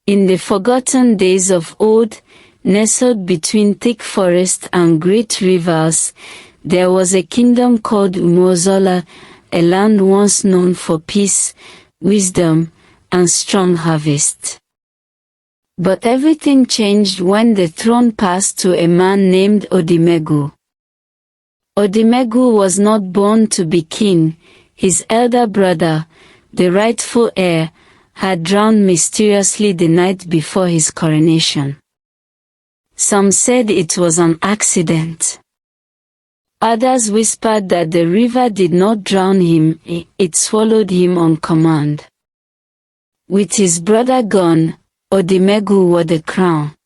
In the forgotten days of old, nestled between thick forests and great rivers, there was a kingdom called Mozala, a land once known for peace, wisdom, and strong harvest. But everything changed when the throne passed to a man named Odimegu. Odimegu was not born to be king. His elder brother, the rightful heir, had drowned mysteriously the night before his coronation. Some said it was an accident. Others whispered that the river did not drown him, it swallowed him on command. With his brother gone, Odimegu wore the crown.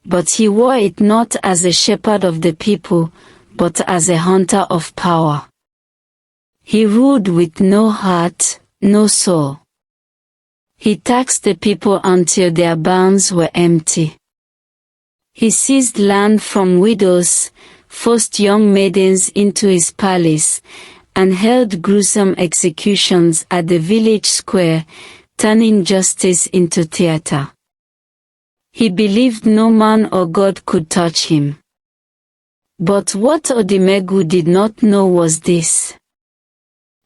But he wore it not as a shepherd of the people, but as a hunter of power. He ruled with no heart, no soul. He taxed the people until their barns were empty. He seized land from widows, forced young maidens into his palace, and held gruesome executions at the village square, turning justice into theater. He believed no man or God could touch him. But what Odimegu did not know was this: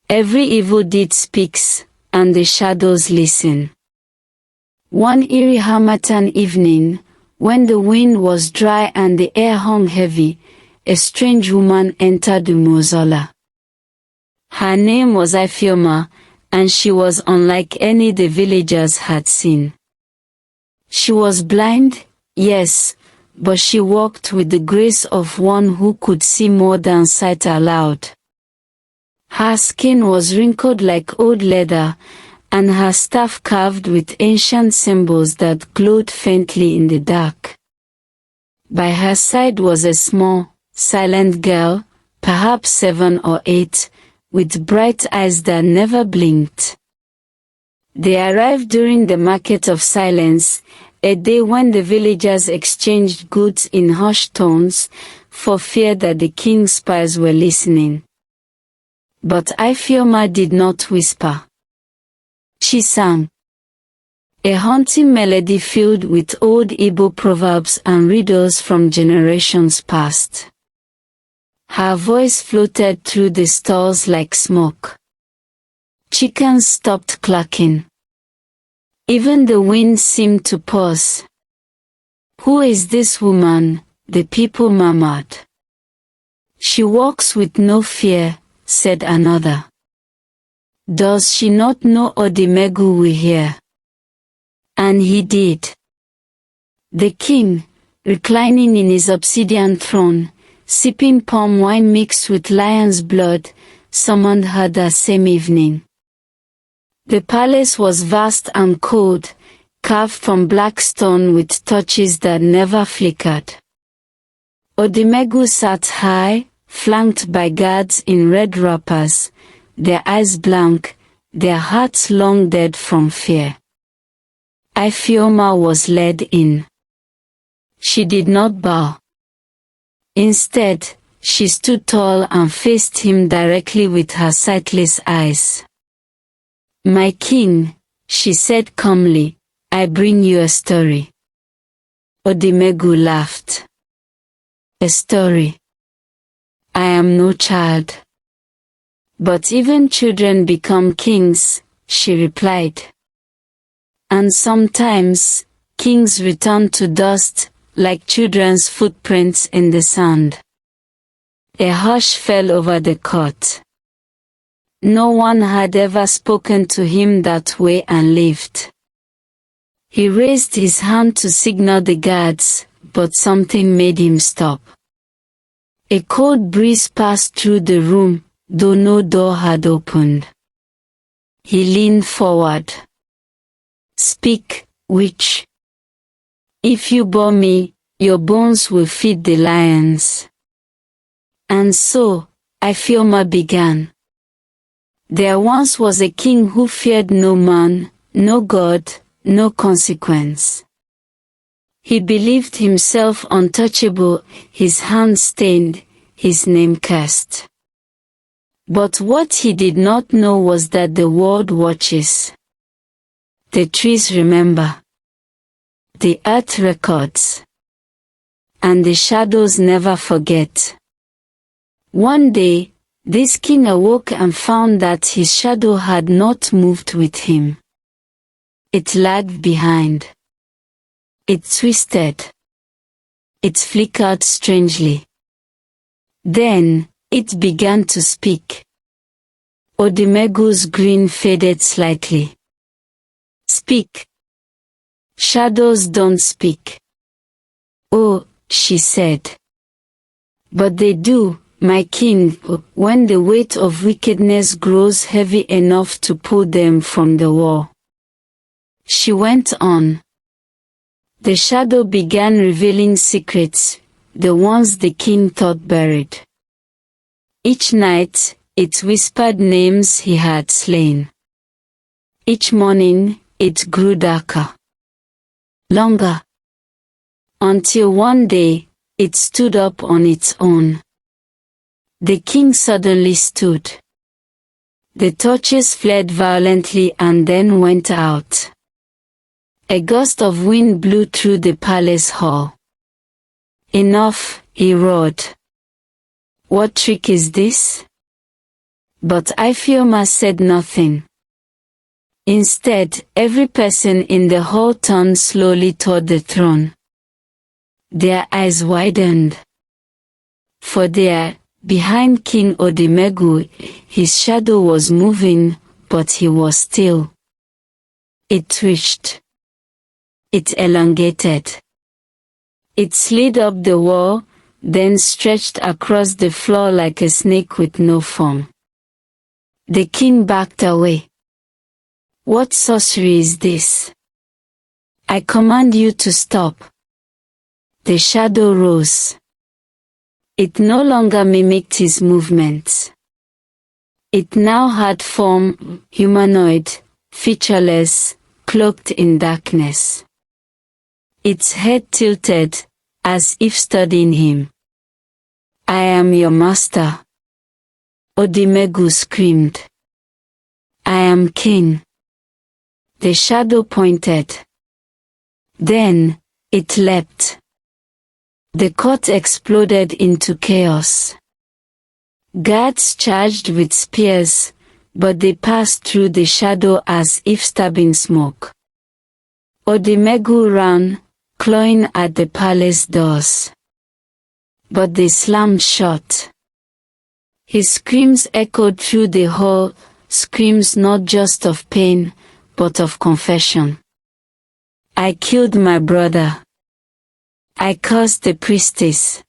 every evil deed speaks, and the shadows listen. One eerie harmattan evening, when the wind was dry and the air hung heavy, a strange woman entered the Mozala. Her name was Ifeoma, and she was unlike any the villagers had seen. She was blind, yes, but she walked with the grace of one who could see more than sight allowed. Her skin was wrinkled like old leather, and her staff carved with ancient symbols that glowed faintly in the dark. By her side was a small, silent girl, perhaps 7 or 8, with bright eyes that never blinked. They arrived during the Market of Silence, a day when the villagers exchanged goods in hushed tones, for fear that the king's spies were listening. But Ifeoma did not whisper. She sang. A haunting melody filled with old Igbo proverbs and riddles from generations past. Her voice floated through the stalls like smoke. Chickens stopped clucking. Even the wind seemed to pause. "Who is this woman?" the people murmured. "She walks with no fear," said another. "Does she not know Odimegu will hear?" And he did. The king, reclining in his obsidian throne, sipping palm wine mixed with lion's blood, summoned her that same evening. The palace was vast and cold, carved from black stone with torches that never flickered. Odimegu sat high, flanked by guards in red wrappers, their eyes blank, their hearts long dead from fear. Ifeoma was led in. She did not bow. Instead, she stood tall and faced him directly with her sightless eyes. "My king," she said calmly, "I bring you a story." Odimegu laughed. "A story? I am no child." "But even children become kings," she replied. "And sometimes, kings return to dust, like children's footprints in the sand." A hush fell over the court. No one had ever spoken to him that way and lived. He raised his hand to signal the guards, but something made him stop. A cold breeze passed through the room, though no door had opened. He leaned forward. "Speak, witch. If you bore me, your bones will feed the lions." And so, Ifeoma began. There once was a king who feared no man, no god, no consequence. He believed himself untouchable, his hands stained, his name cursed. But what he did not know was that the world watches. The trees remember. The earth records. And the shadows never forget. One day, this king awoke and found that his shadow had not moved with him. It lagged behind. It twisted. It flickered strangely. Then, it began to speak. Odimegu's grin faded slightly. Speak. Shadows don't speak. Oh, she said. But they do, my king, when the weight of wickedness grows heavy enough to pull them from the wall. She went on. The shadow began revealing secrets, the ones the king thought buried. Each night, it whispered names he had slain. Each morning, it grew darker. Longer. Until one day, it stood up on its own. The king suddenly stood. The torches flared violently and then went out. A gust of wind blew through the palace hall. Enough, he roared. What trick is this? But Ifeoma said nothing. Instead, every person in the hall turned slowly toward the throne. Their eyes widened. For there, behind King Odimegu, his shadow was moving, but he was still. It twitched. It elongated. It slid up the wall, then stretched across the floor like a snake with no form. The king backed away. What sorcery is this? I command you to stop. The shadow rose. It no longer mimicked his movements. It now had form, humanoid, featureless, cloaked in darkness. Its head tilted, as if studying him. I am your master. Odimegu screamed. I am king. The shadow pointed. Then, it leapt. The court exploded into chaos. Guards charged with spears, but they passed through the shadow as if stabbing smoke. Odimegu ran, clawing at the palace doors. But they slammed shut. His screams echoed through the hall, screams not just of pain, but of confession. I killed my brother. I cursed the priestess.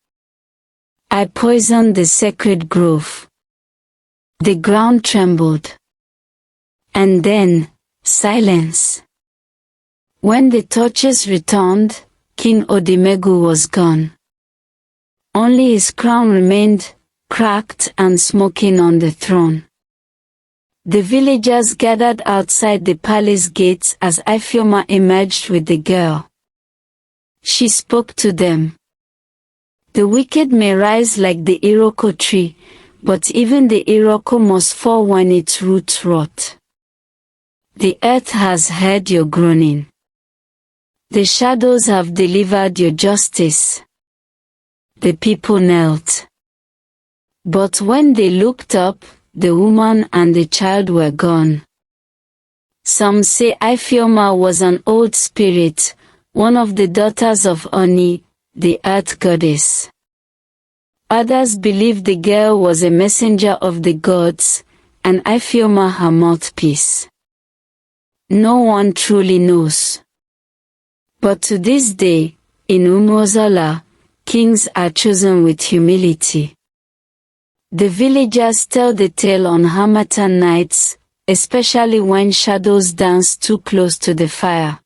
I poisoned the sacred grove. The ground trembled. And then, silence. When the torches returned, King Odimegu was gone. Only his crown remained, cracked and smoking on the throne. The villagers gathered outside the palace gates as Ifeoma emerged with the girl. She spoke to them. The wicked may rise like the iroko tree, but even the iroko must fall when its roots rot. The earth has heard your groaning. The shadows have delivered your justice. The people knelt. But when they looked up, the woman and the child were gone. Some say Ifeoma was an old spirit, one of the daughters of Oni, the earth goddess. Others believe the girl was a messenger of the gods, and Ifeoma her mouthpiece. No one truly knows. But to this day, in Mozala, kings are chosen with humility. The villagers tell the tale on Harmattan nights, especially when shadows dance too close to the fire.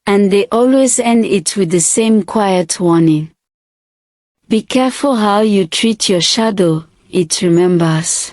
And they always end it with the same quiet warning. Be careful how you treat your shadow, it remembers.